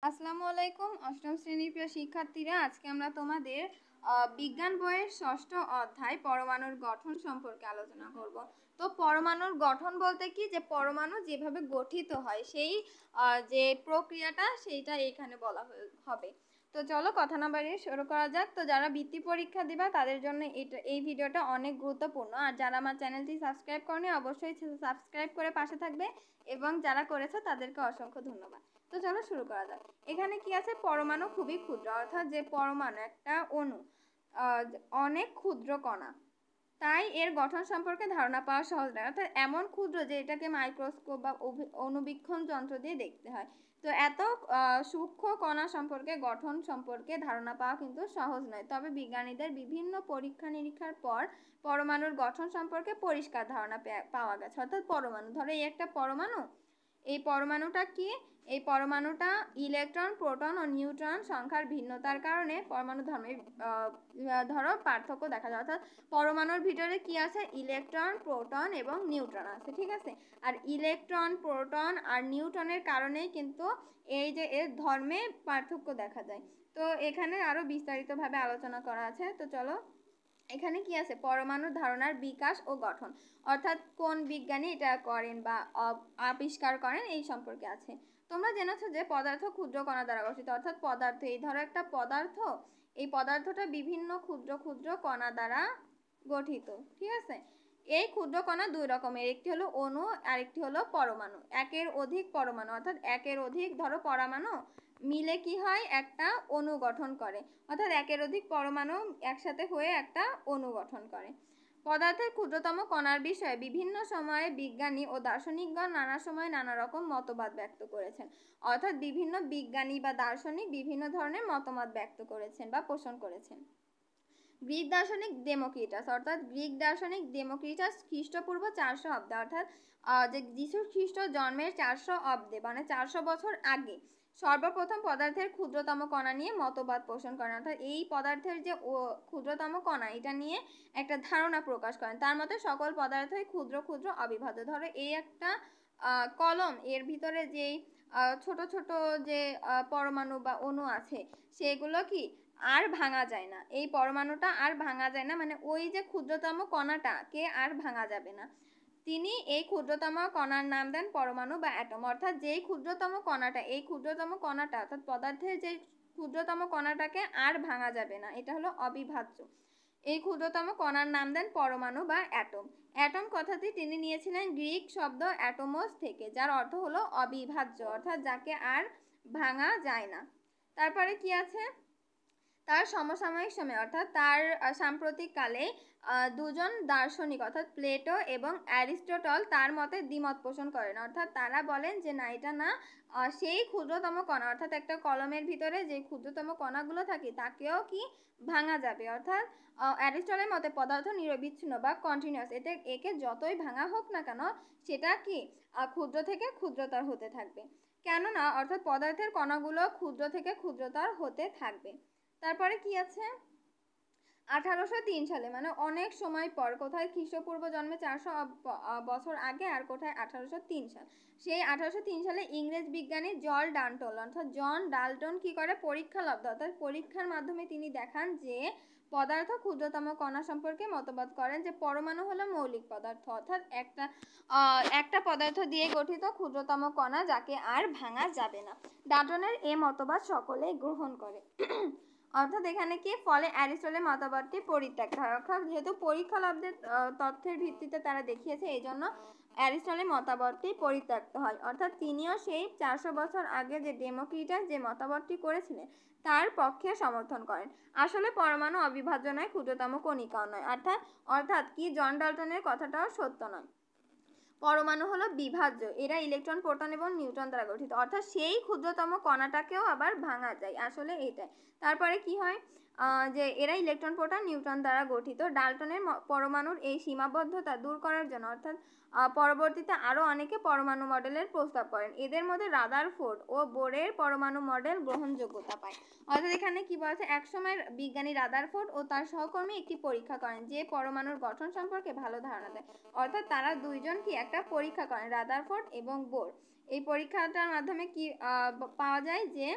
আসসালামু আলাইকুম অষ্টম শ্রেণীর প্রিয় শিক্ষার্থীরা, আজকে আমরা তোমাদের বিজ্ঞান বইয়ের ষষ্ঠ অধ্যায় পরমাণুর গঠন সম্পর্কে আলোচনা করব। তো পরমাণুর গঠন বলতে কি, যে পরমাণু যেভাবে গঠিত হয় সেই যে প্রক্রিয়াটা সেইটা এখানে বলা হবে। তো চলো কথা না বাড়িয়ে শুরু করা যাক। তো যারা বৃত্তি পরীক্ষা দিবা তাদের জন্য এই ভিডিওটা অনেক গুরুত্বপূর্ণ। আর যারা আমার চ্যানেলটি সাবস্ক্রাইব করনি অবশ্যই সাবস্ক্রাইব করে পাশে থাকবে, এবং যারা করেছে তাদেরকে অসংখ্য ধন্যবাদ। তো চলো শুরু করা যাক। এখানে কি আছে, পরমাণু খুবই ক্ষুদ্র, অর্থাৎ যে পরমাণু একটা অণু অনেক ক্ষুদ্র কণা, তাই এর গঠন সম্পর্কে ধারণা পাওয়া সহজ নয়। অর্থাৎ এমন ক্ষুদ্র যে এটাকে মাইক্রোস্কোপ বা অণুবীক্ষণ যন্ত্র দিয়ে দেখতে হয়। তো এত সূক্ষ্ম কণা সম্পর্কে গঠন সম্পর্কে ধারণা পাওয়া কিন্তু সহজ নয়। তবে বিজ্ঞানীদের বিভিন্ন পরীক্ষা নিরীক্ষার পর পরমাণুর গঠন সম্পর্কে পরিষ্কার ধারণা পাওয়া গেছে। অর্থাৎ পরমাণু, ধরো এই একটা পরমাণু, এই পরমাণুটা কি, এই পরমাণুটা ইলেকট্রন, প্রোটন ও নিউট্রন সংখ্যার ভিন্নতার কারণে পরমাণু ধর্মে ধরো পার্থক্য দেখা যায়। অর্থাৎ পরমাণুর ভিতরে কি আছে, ইলেকট্রন, প্রোটন এবং নিউট্রন আছে, ঠিক আছে। আর ইলেকট্রন, প্রোটন আর নিউট্রনের কারণেই কিন্তু এই যে এর ধর্মে পার্থক্য দেখা যায়। তো এখানে আরো বিস্তারিতভাবে আলোচনা করা আছে। তো চলো, এখানে কি আছে, পরমাণুর ধারণার বিকাশ ও গঠন, অর্থাৎ কোন বিজ্ঞানী এটা করেন বা আবিষ্কার করেন এই সম্পর্কে আছে। তোমরা জেনেছো যে পদার্থ ক্ষুদ্র কণা দ্বারা গঠিত। অর্থাৎ পদার্থ, এই ধরো একটা পদার্থ, এই পদার্থটা বিভিন্ন ক্ষুদ্র ক্ষুদ্র কণা দ্বারা গঠিত, ঠিক আছে। এই ক্ষুদ্র কণা দুই রকমের, একটি হলো অণু, আরেকটি হলো পরমাণু। একের অধিক পরমাণু, অর্থাৎ একের অধিক ধরো পরমাণু মিলে কি হয়, একটা অণু গঠন করে। অর্থাৎ একের অধিক পরমাণু একসাথে হয়ে একটা অণু গঠন করে। পদার্থের ক্ষুদ্রতম কণার বিষয়ে বিভিন্ন সময়ে বিজ্ঞানী ও দার্শনিকগণ নানা সময় নানা রকম মতবাদ ব্যক্ত করেছেন। অর্থাৎ বিভিন্ন বিজ্ঞানী বা দার্শনিক বিভিন্ন ধরনের মতামত ব্যক্ত করেছেন বা পোষণ করেছেন। গ্রিক দার্শনিক ডেমোক্রিটাস খ্রিস্টপূর্ব 400 অব্দে, অর্থাৎ যে যীশু খ্রিস্ট জন্মের 400 অব্দে, মানে 400 বছর আগে সর্বপ্রথম পদার্থের ক্ষুদ্রতম কণা নিয়ে মতবাদ পোষণ করেন। অর্থাৎ এই পদার্থের যে ক্ষুদ্রতম কণা, এটা নিয়ে একটা ধারণা প্রকাশ করেন। তার মতে সকল পদার্থই ক্ষুদ্র ক্ষুদ্র অবিভাজ্য। ধরো এই একটা কলম, এর ভিতরে যেই ছোট ছোট যে পরমাণু বা অণু আছে সেগুলো কি আর ভাঙা যায় না। এই পরমাণুটা আর ভাঙা যায় না, মানে ওই যে ক্ষুদ্রতম কণাটাকে আর ভাঙা যাবে না। তিনি এই ক্ষুদ্রতম কণার নাম দেন পরমাণু বা অ্যাটম। অর্থাৎ যেই ক্ষুদ্রতম কণাটা, এই ক্ষুদ্রতম কণাটা অর্থাৎ পদার্থের যে ক্ষুদ্রতম কণাটাকে আর ভাঙা যাবে না, এটা হলো অবিভাজ্য। এই ক্ষুদ্রতম কণার নাম দেন পরমাণু বা অ্যাটম। অ্যাটম কথাটি তিনি নিয়েছিলেন গ্রিক শব্দ অ্যাটোমস থেকে, যার অর্থ হলো অবিভাজ্য, অর্থাৎ যাকে আর ভাঙা যায় না। তারপরে কি আছে, তার সমসাময়িক সময়ে অর্থাৎ তার সাম্প্রতিক কালে দুজন দার্শনিক অর্থাৎ প্লেটো এবং অ্যারিস্টটল তার মতে দ্বিমত পোষণ করেন। অর্থাৎ তারা বলেন যে না, এটা না সেই ক্ষুদ্রতম কণা, অর্থাৎ একটা কলমের ভিতরে যে ক্ষুদ্রতম কণাগুলো থাকে তাকেও কি ভাঙা যাবে। অর্থাৎ অ্যারিস্টটলের মতে পদার্থ নিরবিচ্ছিন্ন বা কন্টিনিউয়াস, একে যতই ভাঙা হোক না কেন সেটা কি ক্ষুদ্র থেকে ক্ষুদ্রতর হতে থাকবে। কেননা অর্থাৎ পদার্থের কণাগুলো ক্ষুদ্র থেকে ক্ষুদ্রতর হতে থাকবে। তারপরে কি আছে, 1803 সালে, মানে অনেক সময় পর, কোথায় খ্রিস্টপূর্ব জন্মে 400 বছর আগে, আর কোথায় 1803 সাল, সেই 1803 সালে ইংরেজ বিজ্ঞানী জন ডাল্টন কি করে, পরীক্ষালব্ধ অর্থাৎ পরীক্ষার মাধ্যমে তিনি দেখান যে পদার্থ ক্ষুদ্রতম কণা সম্পর্কে মতবাদ করেন যে পরমাণু হলো মৌলিক পদার্থ, অর্থাৎ একটা পদার্থ দিয়ে গঠিত ক্ষুদ্রতম কণা যাকে আর ভাঙা যাবে না। ডাল্টনের এই মতবাদ সকলেই গ্রহণ করে। অর্থাৎ এখানে কি, ফলে অ্যারিস্টটলের মতবাদটি পরিত্যাগ হয়। অর্থাৎ যেহেতু পরীক্ষালব্ধের তথ্যের ভিত্তিতে তারা দেখিয়েছে, এই জন্য অ্যারিস্টটলের মতবাদটি পরিত্যক্ত হয়। অর্থাৎ তিনিও সেই 400 বছর আগে যে ডেমোক্রিটাস যে মতবাদটি করেছিলেন তার পক্ষে সমর্থন করেন। আসলে পরমাণু অবিভাজ্য নয়, ক্ষুদ্রতম কণিকাও নয়। অর্থাৎ কি, জন ডাল্টনের কথাটাও সত্য নয়। পরমাণু হলো বিভাজ্য, এরা ইলেকট্রন, প্রোটন এবং নিউট্রন দ্বারা গঠিত। অর্থাৎ সেই ক্ষুদ্রতম কণাটাকেও আবার ভাঙা যায়, আসলে এটাই। তারপরে কি হয়, যে এরা ইলেকট্রন, প্রোটন, নিউট্রন দ্বারা গঠিত। ডাল্টনের পরমাণুর এই সীমাবদ্ধতা দূর করার জন্য অর্থাৎ পরবর্তীতে আরও অনেকে পরমাণু মডেলের প্রস্তাব করেন। এদের মধ্যে রাদারফোর্ড ও বোরের পরমাণু মডেল গ্রহণযোগ্যতা পায়। অর্থাৎ এখানে কি বলছে, একসময় বিজ্ঞানী রাদারফোর্ড ও তার সহকর্মী একটি পরীক্ষা করেন যে পরমাণুর গঠন সম্পর্কে ভালো ধারণা দেয়। অর্থাৎ তারা দুইজন কি একটা পরীক্ষা করেন, রাদারফোর্ড এবং বোর। এই পরীক্ষাটার মাধ্যমে কি পাওয়া যায় যে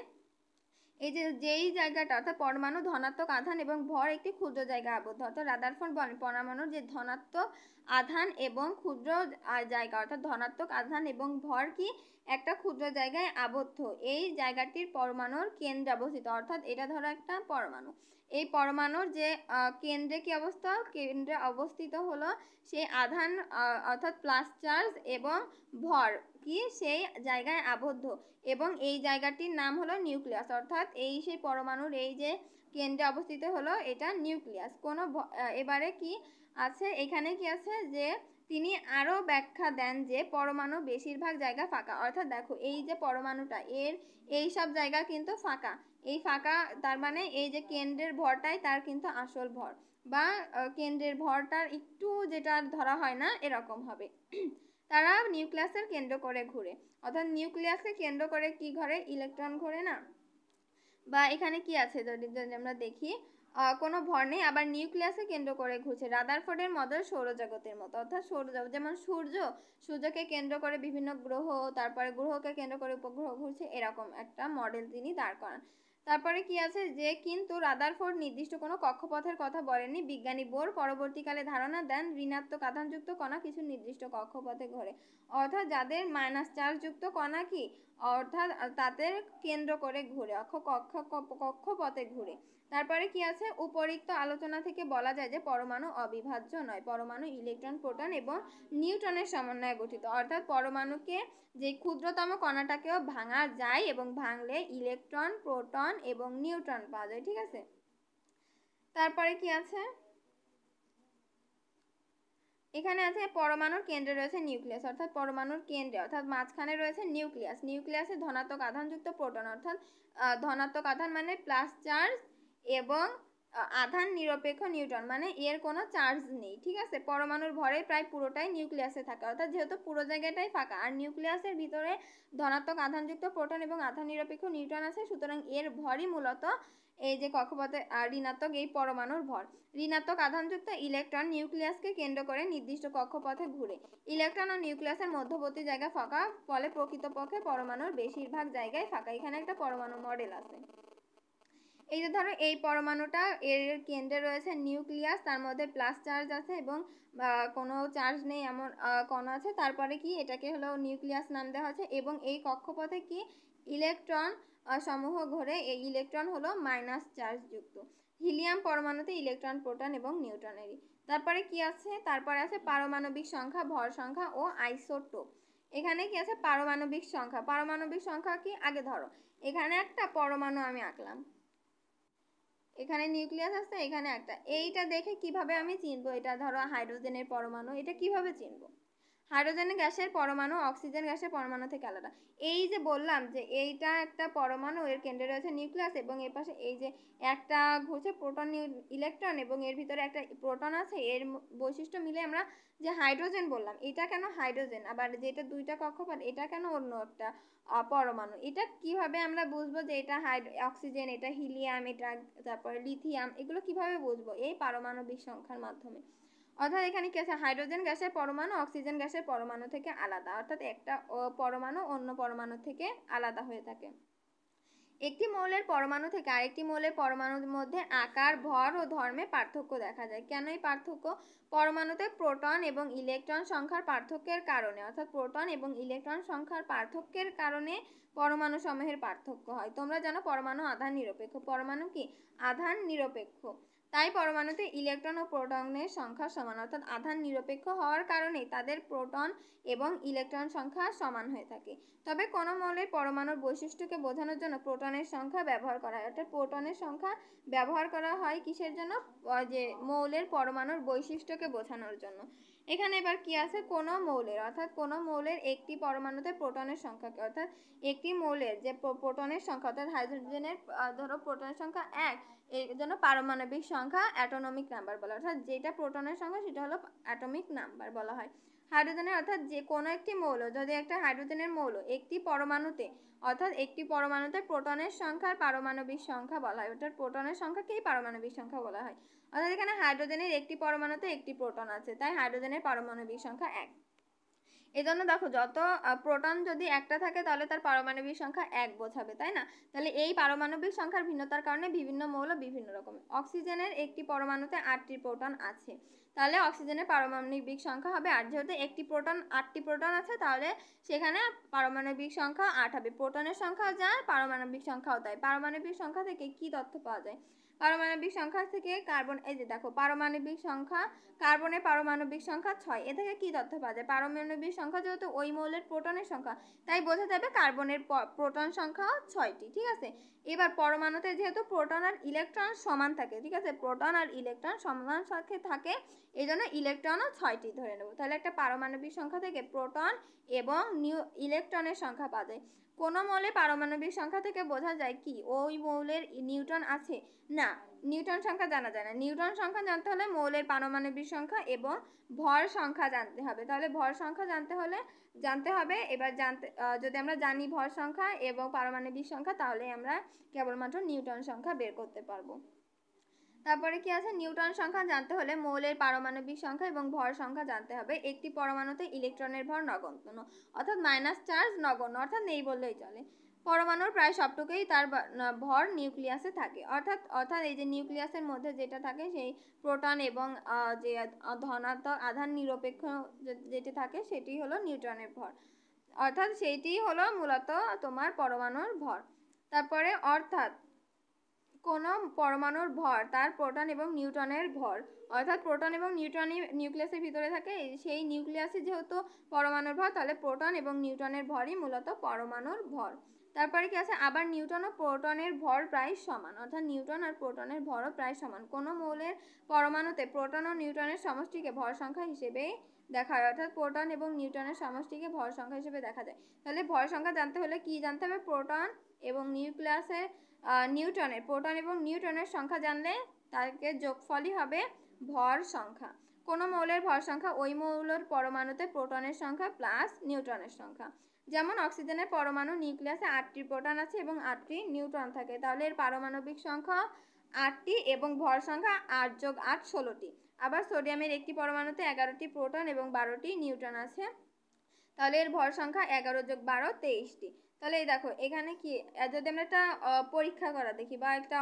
এই যে যেই জায়গাটা অর্থাৎ পরমাণু ধনাত্মক আধান এবং ভর একটি ক্ষুদ্র জায়গায় আবদ্ধ, অর্থাৎ রাদারফোর্ড বলেন পরমাণুর যে ধনাত্মক আধান এবং ক্ষুদ্র জায়গা অর্থাৎ ধনাত্মক আধান এবং ভর কি একটা ক্ষুদ্র জায়গায় আবদ্ধ, এই জায়গাটির পরমাণুর কেন্দ্রে অবস্থিত। অর্থাৎ এটা ধরো একটা পরমাণু, এই পরমাণুর যে কেন্দ্রে কি অবস্থা, কেন্দ্রে অবস্থিত হলো সেই আধান অর্থাৎ প্লাস চার্জ এবং ভর কি সেই জায়গায় আবদ্ধ, এবং এই জায়গাটির নাম হলো নিউক্লিয়াস। অর্থাৎ এই সেই পরমাণুর এই যে কেন্দ্রে অবস্থিত হলো এটা নিউক্লিয়াস। কোনো এবারে কি আছে এখানে কি আছে যে তিনি আরো ব্যাখ্যা দেন যে পরমাণু বেশিরভাগ জায়গা ফাঁকা। অর্থাৎ দেখো এই যে পরমাণুটা এর এই সব জায়গা কিন্তু ফাঁকা, এই ফাঁকা তার মানে এই যে কেন্দ্রের ভরটাই তার কিন্তু আসল ভর, বা কেন্দ্রের ভরটার একটু যেটা ধরা হয় না এরকম হবে। তারা নিউক্লিয়াসের কেন্দ্র করে ঘুরে, অর্থাৎ নিউক্লিয়াসকে কেন্দ্র করে কি ঘরে, ইলেকট্রন ঘোরে না। বা এখানে কি আছে যদি আমরা দেখি কোনো ভর নেই, আবার নিউক্লিয়াসকে কেন্দ্র করে ঘুরছে রাদারফোর্ডের মডেল সৌরজগতের মতো। অর্থাৎ সৌরজগৎ যেমন সূর্যকে কেন্দ্র করে বিভিন্ন গ্রহ, তারপরে গ্রহকে কেন্দ্র করে উপগ্রহ ঘুরছে, এরকম একটা মডেল তিনি দাঁড় করান। তারপরে কি আছে যে কিন্তু রাদারফোর্ড নির্দিষ্ট কোনো কক্ষপথের কথা বলেননি। বিজ্ঞানী বোর পরবর্তীকালে ধারণা দেন ঋণাত্মক আধানযুক্ত কণা কিছু নির্দিষ্ট কক্ষপথে ঘোরে, অর্থাৎ যাদের মাইনাস চার্জযুক্ত কণা কি অর্থাৎ তাদের কেন্দ্র করে ঘুরে কক্ষপথে ঘুরে। তারপরে কি আছে, উপরিক্ত আলোচনা থেকে বলা যায় যে পরমাণু অবিভাজ্য নয়, পরমাণু ইলেকট্রন প্রোটন এবং নিউট্রনের সমন্বয়ে গঠিত। অর্থাৎ পরমাণুকে যে ক্ষুদ্রতম কণাটাকেও ভাঙা যায় এবং ভাঙলে ইলেকট্রন প্রোটন এবং নিউট্রন পাওয়া যায়। ঠিক আছে, তারপরে কি আছে এখানে আছে পরমাণুর কেন্দ্রে রয়েছে নিউক্লিয়াস, অর্থাৎ পরমাণুর কেন্দ্রে অর্থাৎ মাঝখানে রয়েছে নিউক্লিয়াস। নিউক্লিয়াসে ধনাত্মক আধানযুক্ত প্রোটন, অর্থাৎ ধনাত্মক আধান মানে প্লাস চার্জ এবং আধান নিরপেক্ষ নিউট্রন মানে এর কোনো চার্জ নেই। ঠিক আছে, পরমাণুর ভরের প্রায় পুরোটাই নিউক্লিয়াসে থাকে, অর্থাৎ যেহেতু পুরো জায়গাটাই ফাঁকা আর নিউক্লিয়াসের ভিতরে ধনাত্মক আধানযুক্ত প্রোটন এবং আধান নিরপেক্ষ নিউট্রন আছে, সুতরাং এর ভরই মূলত এই যে কক্ষপথে ঋণাত্মক এই পরমাণুর ভর। ঋণাত্মক আধানযুক্ত ইলেকট্রন নিউক্লিয়াসকে কেন্দ্র করে নির্দিষ্ট কক্ষপথে ঘুরে। ইলেকট্রন ও নিউক্লিয়াসের মধ্যবর্তী জায়গা ফাঁকা, ফলে প্রকৃতপক্ষে পরমাণুর বেশিরভাগ জায়গায় ফাঁকা। এখানে একটা পরমাণু মডেল আছে। এই যে ধরো এই পরমাণুটা এর কেন্দ্রে রয়েছে নিউক্লিয়াস, তার মধ্যে প্লাস চার্জ আছে এবং কোনো চার্জ নেই এমন কণা আছে। তারপরে কি এটাকে হলো নিউক্লিয়াস নাম দেওয়া হচ্ছে, এবং এই কক্ষপথে কি ইলেকট্রন সমূহ ঘোরে। এই ইলেকট্রন হলো মাইনাস চার্জ যুক্ত। হিলিয়াম পরমাণুতে ইলেকট্রন প্রোটন এবং নিউট্রনেরই। তারপরে কি আছে, তারপরে আছে পারমাণবিক সংখ্যা, ভর সংখ্যা ও আইসোটোপ। এখানে কি আছে পারমাণবিক সংখ্যা, পারমাণবিক সংখ্যা কি আগে ধরো এখানে একটা পরমাণু আমি আঁকলাম, এখানে নিউক্লিয়াস আছে, এখানে একটা, এইটা দেখে কিভাবে আমি চিনবো এটা ধরো হাইড্রোজেনের পরমাণু, এটা কিভাবে চিনবো, হাইড্রোজেন গ্যাসের পরমাণু অক্সিজেন গ্যাসের পরমাণু থেকে আলাদা। এই যে বললাম যে এইটা একটা পরমাণু, এর কেন্দ্রে রয়েছে নিউক্লিয়াস এবং এর পাশে এই যে একটা ঘুরছে প্রোটন ইলেকট্রন এবং এর ভিতরে একটা প্রোটন আছে, এর বৈশিষ্ট্য মিলে আমরা যে হাইড্রোজেন বললাম। এটা কেন হাইড্রোজেন, আবার যেটা দুইটা কক্ষপথ এটা কেন অন্য একটা পরমাণু, এটা কিভাবে আমরা বুঝবো যে এটা অক্সিজেন, এটা হিলিয়াম, এটা তারপরে লিথিয়াম, এগুলো কিভাবে বুঝবো, এই পারমাণবিক সংখ্যার মাধ্যমে। অর্থাৎ এখানে কি আছে, হাইড্রোজেন গ্যাসের পরমাণু অক্সিজেন গ্যাসের পরমাণু থেকে আলাদা, অর্থাৎ একটা পরমাণু অন্য পরমাণু থেকে আলাদা হয়ে থাকে। একটি মৌলের পরমাণু থেকে আরেকটি মৌলের পরমাণুর মধ্যে আকার, ভর ও ধর্মে পার্থক্য দেখা যায়। কেন এই পার্থক্য, পরমাণুতে প্রোটন এবং ইলেকট্রন সংখ্যার পার্থক্যের কারণে, অর্থাৎ প্রোটন এবং ইলেকট্রন সংখ্যার পার্থক্যের কারণে পরমাণু সমূহের পার্থক্য হয়। তোমরা জানো পরমাণু আধান নিরপেক্ষ, পরমাণু কি আধান নিরপেক্ষ, তাই পরমাণুতে ইলেকট্রন ও প্রোটনের সংখ্যা সমান, অর্থাৎ আধান নিরপেক্ষ হওয়ার কারণে তাদের প্রোটন এবং ইলেকট্রন সংখ্যা সমান হয়ে থাকে। তবে কোনো মৌলের পরমাণুর বৈশিষ্ট্যকে বোঝানোর জন্য প্রোটনের সংখ্যা ব্যবহার করা হয়, অর্থাৎ প্রোটনের সংখ্যা ব্যবহার করা হয় কিসের জন্য, যে মৌলের পরমাণুর বৈশিষ্ট্যকে বোঝানোর জন্য। এখানে এবার কি আছে, কোনো মৌলের অর্থাৎ কোনো মৌলের একটি পরমাণুতে প্রোটনের সংখ্যাকে, অর্থাৎ একটি মৌলের যে প্রোটনের সংখ্যা, অর্থাৎ হাইড্রোজেনের ধরো প্রোটনের সংখ্যা 1, এর জন্য পারমাণবিক সংখ্যা অ্যাটমিক নাম্বার বলা হয়, অর্থাৎ যেটা প্রোটনের সংখ্যা সেটা হলো অ্যাটমিক নাম্বার বলা হয়। হাইড্রোজেনের অর্থাৎ যে কোনো একটি মৌল, যদি একটা হাইড্রোজেনের মৌল একটি পরমাণুতে অর্থাৎ একটি পরমাণুতে প্রোটনের সংখ্যার পারমাণবিক সংখ্যা বলা হয়, অর্থাৎ প্রোটনের সংখ্যাকেই পারমাণবিক সংখ্যা বলা হয়। অর্থাৎ এখানে হাইড্রোজেনের একটি পরমাণুতে একটি প্রোটন আছে, তাই হাইড্রোজেনের পারমাণবিক সংখ্যা 1। এজন্য দেখো যত প্রোটন যদি একটা থাকে তাহলে তার পারমাণবিক সংখ্যা 1 বোঝাবে, তাই না? তাহলে এই পারমাণবিক সংখ্যার ভিন্নতার কারণে বিভিন্ন মৌল বিভিন্ন রকম। অক্সিজেনের একটি পরমাণুতে 8টি প্রোটন আছে, তাহলে অক্সিজেনের পারমাণবিক সংখ্যা হবে 8। যেহেতু একটি প্রোটন 8টি প্রোটন আছে তাহলে সেখানে পারমাণবিক সংখ্যা 8 হবে। প্রোটনের সংখ্যা যা, পারমাণবিক সংখ্যাও তাই। পারমাণবিক সংখ্যা থেকে কি তথ্য পাওয়া যায়? পারমাণবিক সংখ্যা থেকে কার্বন, এই যে দেখো পারমাণবিক সংখ্যা, কার্বনের পারমাণবিক সংখ্যা 6। এ থেকে কি তথ্য পাওয়া যায়? পারমাণবিক সংখ্যা যেহেতু ওই মৌলের প্রোটনের সংখ্যা, তাই বোঝা যাবে কার্বনের প্রোটন সংখ্যাও 6টি। ঠিক আছে, এবার পরমাণুতে যেহেতু প্রোটন আর ইলেকট্রন সমান থাকে, ঠিক আছে, প্রোটন আর ইলেকট্রন সমান সাথে থাকে, এই জন্য ইলেকট্রনও 6টি ধরে নেব। তাহলে একটা পারমাণবিক সংখ্যা থেকে প্রোটন এবং ইলেকট্রনের সংখ্যা পাওয়া যায়। কোন মৌলের পারমাণবিক সংখ্যা থেকে বোঝা যায় কি ওই মৌলের নিউট্রন আছে? না, নিউট্রন সংখ্যা জানা যায় না। নিউট্রন সংখ্যা জানতে হলে মৌলের পারমাণবিক সংখ্যা এবং ভর সংখ্যা জানতে হবে। তাহলে ভর সংখ্যা জানতে হবে। এবার যদি আমরা জানি ভর সংখ্যা এবং পারমাণবিক সংখ্যা, তাহলে আমরা কেবলমাত্র নিউট্রন সংখ্যা বের করতে পারবো। তারপরে কি আছে? নিউট্রন সংখ্যা জানতে হলে মৌলের পারমাণবিক সংখ্যা এবং ভর সংখ্যা জানতে হবে। একটি পরমাণুতে ইলেকট্রনের ভর নগণ্য, অর্থাৎ মাইনাস চার্জ নগণ্য, অর্থাৎ নেই বললেই চলে। পরমাণুর প্রায় সবটুকুই তার ভর নিউক্লিয়াসে থাকে, অর্থাৎ এই যে নিউক্লিয়াসের মধ্যে যেটা থাকে সেই প্রোটন এবং যে ধনাত্মক আধান নিরপেক্ষ যেটি থাকে সেটি হলো নিউট্রনের ভর, অর্থাৎ সেইটি হলো মূলত তোমার পরমাণুর ভর। তারপরে অর্থাৎ কোন পরমাণুর ভর তার প্রোটন এবং নিউট্রনের ভর, অর্থাৎ প্রোটন এবং নিউট্রনই নিউক্লিয়াসের ভিতরে থাকে, সেই নিউক্লিয়াসে যেহেতু পরমাণুর ভর, তাহলে প্রোটন এবং নিউট্রনের ভরই মূলত পরমাণুর ভর। তারপরে কি আছে? আবার নিউট্রন ও প্রোটনের ভর প্রায় সমান, অর্থাৎ নিউট্রন আর প্রোটনের ভরও প্রায় সমান। কোন মৌলের পরমাণুতে প্রোটন ও নিউট্রনের সমষ্টিকে ভর সংখ্যা হিসেবে দেখা হয়, অর্থাৎ প্রোটন এবং নিউট্রনের সমষ্টিকে ভর সংখ্যা হিসেবে দেখা যায়। তাহলে ভর সংখ্যা জানতে হলে কি জানতে হবে? প্রোটন এবং নিউক্লিয়াসের নিউট্রনের, প্রোটন এবং নিউট্রনের সংখ্যা জানলে তাকে যোগফলই হবে ভর সংখ্যা। কোন মৌলের ভর সংখ্যা ওই মৌলের পরমাণুতে প্রোটনের সংখ্যা প্লাস নিউট্রনের সংখ্যা। যেমন অক্সিজেনের পরমাণু নিউক্লিয়াসে 8টি প্রোটন আছে এবং 8টি নিউট্রন থাকে, তাহলে এর পারমাণবিক সংখ্যা 8টি এবং ভর সংখ্যা 8 যোগ 8 16টি। আবার সোডিয়ামের একটি পরমাণুতে 11টি প্রোটন এবং 12টি নিউট্রন আছে, তাহলে এর ভর সংখ্যা 11 যোগ 12 23টি। তাহলে এই দেখো এখানে কি, যদি আমরা একটা পরীক্ষা করা দেখি বা একটা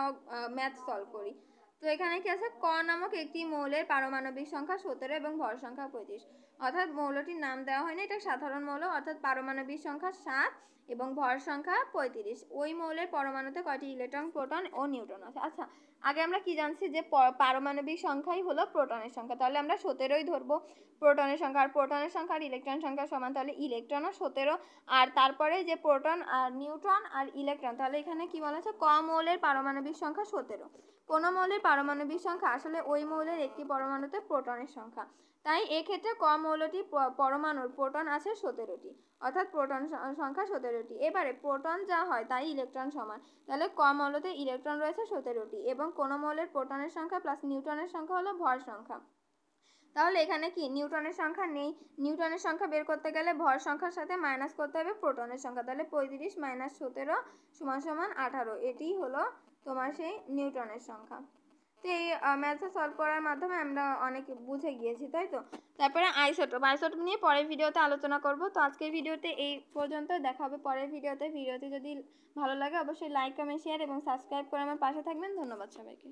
ম্যাথ সলভ করি, তো এখানে কি আছে? ক নামক একটি মৌলের পারমাণবিক সংখ্যা 17 এবং ভর সংখ্যা 35, অর্থাৎ মৌলটির নাম দেওয়া হয়নি, এটা সাধারণ মৌল, অর্থাৎ পারমাণবিক সংখ্যা 7 এবং ভর সংখ্যা 35। ওই মৌলের পরমাণুতে কয়টি ইলেকট্রন, প্রোটন ও নিউট্রন আছে? আচ্ছা, আগে আমরা কি জানছি যে পারমাণবিক সংখ্যাই হলো প্রোটনের সংখ্যা, তাহলে আমরা 17ই ধরবো প্রোটনের সংখ্যা, আর প্রোটনের সংখ্যা আর ইলেকট্রন সংখ্যা সমান, তাহলে ইলেকট্রনও 17। আর তারপরে যে প্রোটন আর নিউট্রন আর ইলেকট্রন, তাহলে এখানে কি বলা আছে? ক মৌলের পারমাণবিক সংখ্যা 17। কোন মৌলের পারমাণবিক সংখ্যা আসলে ওই মৌলের একটি পরমাণুতে প্রোটনের সংখ্যা, তাই এক্ষেত্রে ক মৌলটি পরমাণুর প্রোটন আছে 17টি, অর্থাৎ প্রোটন সংখ্যা 17টি। এবারে প্রোটন যা হয় তাই ইলেকট্রন সমান, তাহলে ক মৌলতে ইলেকট্রন রয়েছে 17টি এবং কোন মৌলের প্রোটনের সংখ্যা প্লাস নিউট্রনের সংখ্যা হলো ভর সংখ্যা। তাহলে এখানে কি নিউট্রনের সংখ্যা নেই, নিউট্রনের সংখ্যা বের করতে গেলে ভর সংখ্যার সাথে মাইনাস করতে হবে প্রোটনের সংখ্যা, তাহলে 35 মাইনাস 17 সমান সমান 18, এটি হলো তোমার সেই নিউট্রনের সংখ্যা। তো এই ম্যাথটা সলভ করার মাধ্যমে আমরা অনেক বুঝে গিয়েছি, তাই তো। তারপরে আইসোটোপ নিয়ে পরের ভিডিওতে আলোচনা করব। তো আজকের ভিডিওতে এই পর্যন্ত, দেখা হবে পরের ভিডিওতে যদি ভালো লাগে অবশ্যই লাইক কমেন্ট শেয়ার এবং সাবস্ক্রাইব করে আমার পাশে থাকবেন। ধন্যবাদ সবাইকে।